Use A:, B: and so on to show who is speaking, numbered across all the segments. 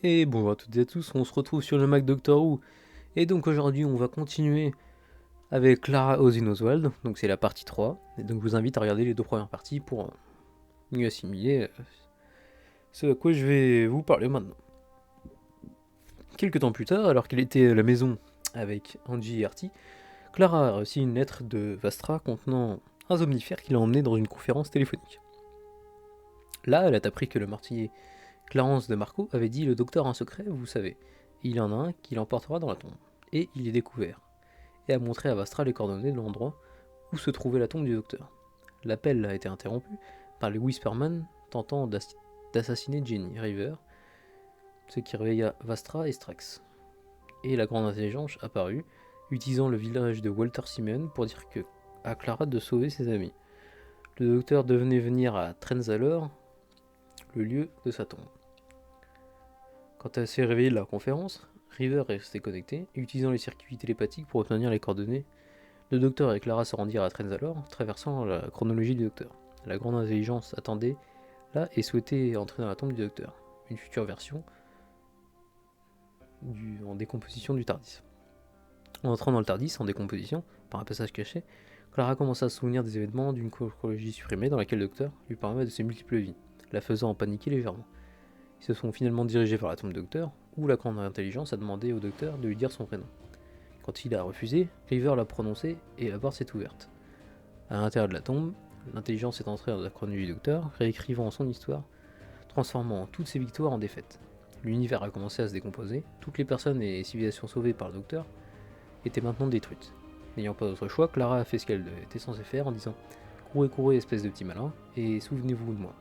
A: Et bonjour à toutes et à tous, on se retrouve sur le Mac Doctor Who. Et donc aujourd'hui on va continuer avec Clara Ozzy Oswald, donc c'est la partie 3. Et donc je vous invite à regarder les deux premières parties pour mieux assimiler ce à quoi je vais vous parler maintenant. Quelques temps plus tard, alors qu'elle était à la maison avec Angie et Artie, Clara a reçu une lettre de Vastra contenant un somnifère qui l'a emmené dans une conférence téléphonique. Là, elle a appris que le meurtrier Clarence de Marco avait dit: le docteur a un secret, vous savez. Il y en a un qui l'emportera dans la tombe. Et il est découvert. Et a montré à Vastra les coordonnées de l'endroit où se trouvait la tombe du docteur. L'appel a été interrompu par les Whisperman tentant d'assassiner Jenny River, ce qui réveilla Vastra et Strax. Et la grande intelligence apparut, utilisant le village de Walter Simeon pour dire à Clara de sauver ses amis. Le docteur devenait venir à Trenzalore, le lieu de sa tombe. Quand elle s'est réveillée de la conférence, River est resté connecté, utilisant les circuits télépathiques pour obtenir les coordonnées. Le docteur et Clara se rendirent à Trenzalore, traversant la chronologie du docteur. La grande intelligence attendait là et souhaitait entrer dans la tombe du docteur, une future version en décomposition du TARDIS. En entrant dans le TARDIS en décomposition, par un passage caché, Clara commença à se souvenir des événements d'une chronologie supprimée dans laquelle le docteur lui parlait de ses multiples vies, la faisant paniquer légèrement. Ils se sont finalement dirigés vers la tombe du docteur, où la grande intelligence a demandé au docteur de lui dire son prénom. Quand il a refusé, River l'a prononcé et la porte s'est ouverte. À l'intérieur de la tombe, l'intelligence est entrée dans la chronologie du docteur, réécrivant son histoire, transformant toutes ses victoires en défaites. L'univers a commencé à se décomposer, toutes les personnes et civilisations sauvées par le docteur étaient maintenant détruites. N'ayant pas d'autre choix, Clara a fait ce qu'elle était censée faire en disant: courez, courez, espèce de petit malin, et souvenez-vous de moi.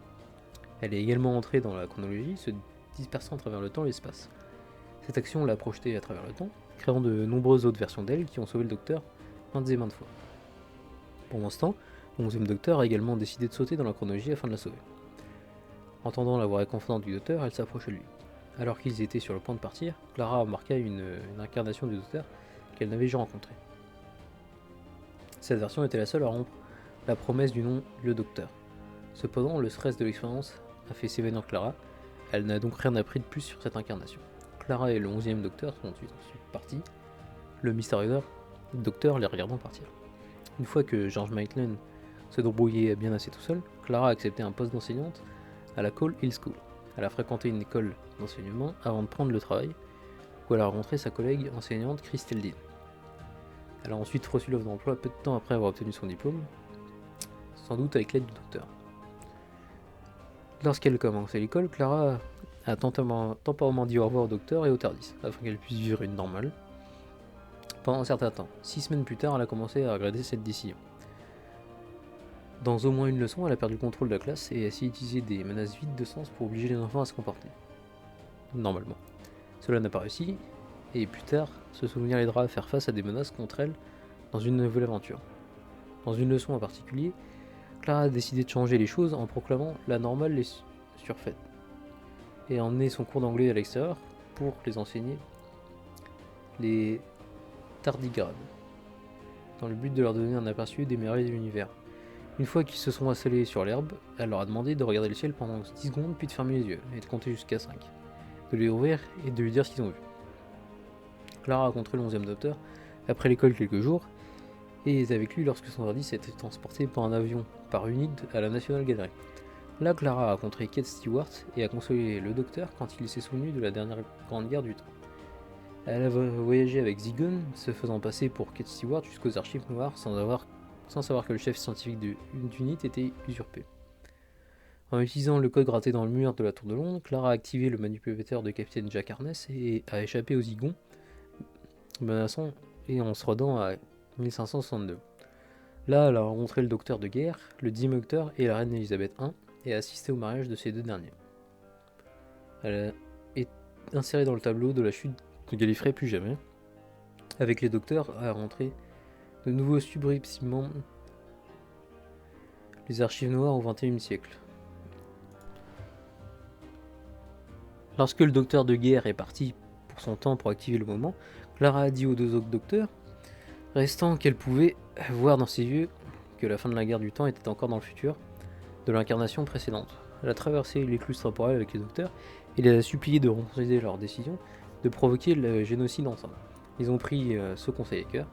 A: Elle est également entrée dans la chronologie, se dispersant à travers le temps et l'espace. Cette action l'a projetée à travers le temps, créant de nombreuses autres versions d'elle qui ont sauvé le docteur maintes et maintes fois. Pendant ce temps, le 11e docteur a également décidé de sauter dans la chronologie afin de la sauver. Entendant la voix réconfortante du docteur, elle s'approche de lui. Alors qu'ils étaient sur le point de partir, Clara remarqua une incarnation du docteur qu'elle n'avait jamais rencontrée. Cette version était la seule à rompre la promesse du nom le docteur. Cependant, le stress de l'expérience a fait s'éveiller en Clara. Elle n'a donc rien appris de plus sur cette incarnation. Clara et le 11e docteur sont ensuite partis, le mystérieux docteur les regardant partir. Une fois que George Maitland se débrouillait bien assez tout seul, Clara a accepté un poste d'enseignante à la Coal Hill School. Elle a fréquenté une école d'enseignement avant de prendre le travail, où elle a rencontré sa collègue enseignante Christelle Dean. Elle a ensuite reçu l'offre d'emploi peu de temps après avoir obtenu son diplôme, sans doute avec l'aide du docteur. Lorsqu'elle commence à l'école, Clara a temporairement dit au revoir au docteur et au TARDIS, afin qu'elle puisse vivre une normale. Pendant un certain temps, 6 semaines plus tard, elle a commencé à regretter cette décision. Dans au moins une leçon, elle a perdu le contrôle de la classe et a essayé d'utiliser des menaces vides de sens pour obliger les enfants à se comporter normalement. Cela n'a pas réussi, et plus tard, ce souvenir l'aidera à faire face à des menaces contre elle dans une nouvelle aventure. Dans une leçon en particulier, Clara a décidé de changer les choses en proclamant la normale les surfaite, et a emmené son cours d'anglais à l'extérieur pour les enseigner les tardigrades, dans le but de leur donner un aperçu des merveilles de l'univers. Une fois qu'ils se sont installés sur l'herbe, elle leur a demandé de regarder le ciel pendant 10 secondes puis de fermer les yeux et de compter jusqu'à 5, de les ouvrir et de lui dire ce qu'ils ont vu. Clara a rencontré le 11e docteur après l'école quelques jours et est avec lui lorsque son TARDIS a été transporté par un avion par Unit à la National Gallery. Là, Clara a rencontré Kate Stewart et a consolé le docteur quand il s'est souvenu de la dernière grande guerre du temps. Elle a voyagé avec Zigun, se faisant passer pour Kate Stewart jusqu'aux archives noires sans savoir que le chef scientifique d'Unit était usurpé. En utilisant le code gratté dans le mur de la tour de Londres, Clara a activé le manipulateur de capitaine Jack Harness et a échappé aux Zygons, menaçant et en se rendant à 1562. Là, elle a rencontré le docteur de guerre, le 10e docteur et la reine Elisabeth I, et a assisté au mariage de ces deux derniers. Elle est insérée dans le tableau de la chute de Gallifrey plus jamais. Avec les docteurs, a rentré de nouveaux subrepticement les archives noires au XXIe siècle. Lorsque le docteur de guerre est parti pour son temps pour activer le moment, Clara a dit aux deux autres docteurs, restant qu'elle pouvait voir dans ses yeux que la fin de la guerre du temps était encore dans le futur de l'incarnation précédente. Elle a traversé l'écluse temporelle avec les docteurs Il les a suppliés de reconsidérer leur décision de provoquer le génocide ensemble. Ils ont pris ce conseil à cœur.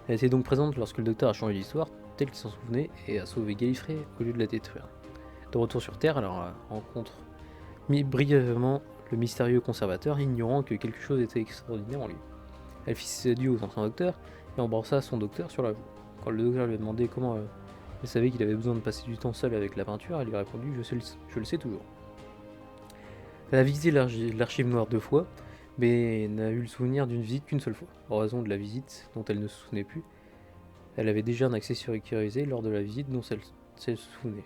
A: Elle était donc présente lorsque le docteur a changé l'histoire, tel qu'il s'en souvenait, et a sauvé Gallifrey au lieu de la détruire. De retour sur Terre, elle rencontre brièvement le mystérieux conservateur, ignorant que quelque chose était extraordinaire en lui. Elle fit ses adieux aux anciens docteurs et embrassa son docteur sur la joue. Quand le docteur lui a demandé comment elle savait qu'il avait besoin de passer du temps seul avec la peinture, elle lui a répondu « je le sais toujours ». Elle a visité l'archive noire 2 fois, mais n'a eu le souvenir d'une visite qu'une seule fois. En raison de la visite dont elle ne se souvenait plus, elle avait déjà un accès sécurisé lors de la visite dont elle se souvenait.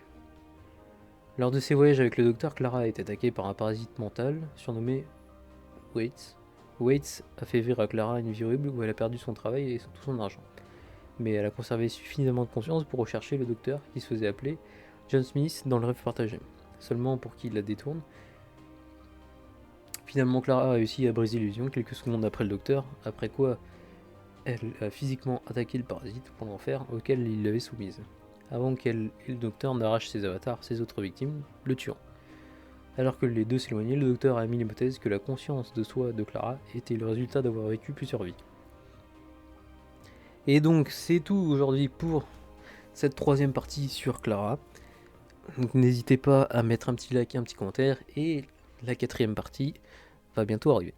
A: Lors de ses voyages avec le docteur, Clara a été attaquée par un parasite mental surnommé Waits. Waits a fait vivre à Clara une vie horrible où elle a perdu son travail et tout son argent. Mais elle a conservé suffisamment de conscience pour rechercher le docteur qui se faisait appeler John Smith dans le rêve partagé, seulement pour qu'il la détourne. Finalement, Clara a réussi à briser l'illusion quelques secondes après le docteur, après quoi elle a physiquement attaqué le parasite pour l'enfer auquel il l'avait soumise, avant qu'elle et le docteur n'arrachent ses avatars, ses autres victimes, le tuant. Alors que les deux s'éloignaient, le docteur a mis l'hypothèse que la conscience de soi de Clara était le résultat d'avoir vécu plusieurs vies. Et donc c'est tout aujourd'hui pour cette 3e partie sur Clara. Donc n'hésitez pas à mettre un petit like et un petit commentaire, et la 4e partie va bientôt arriver.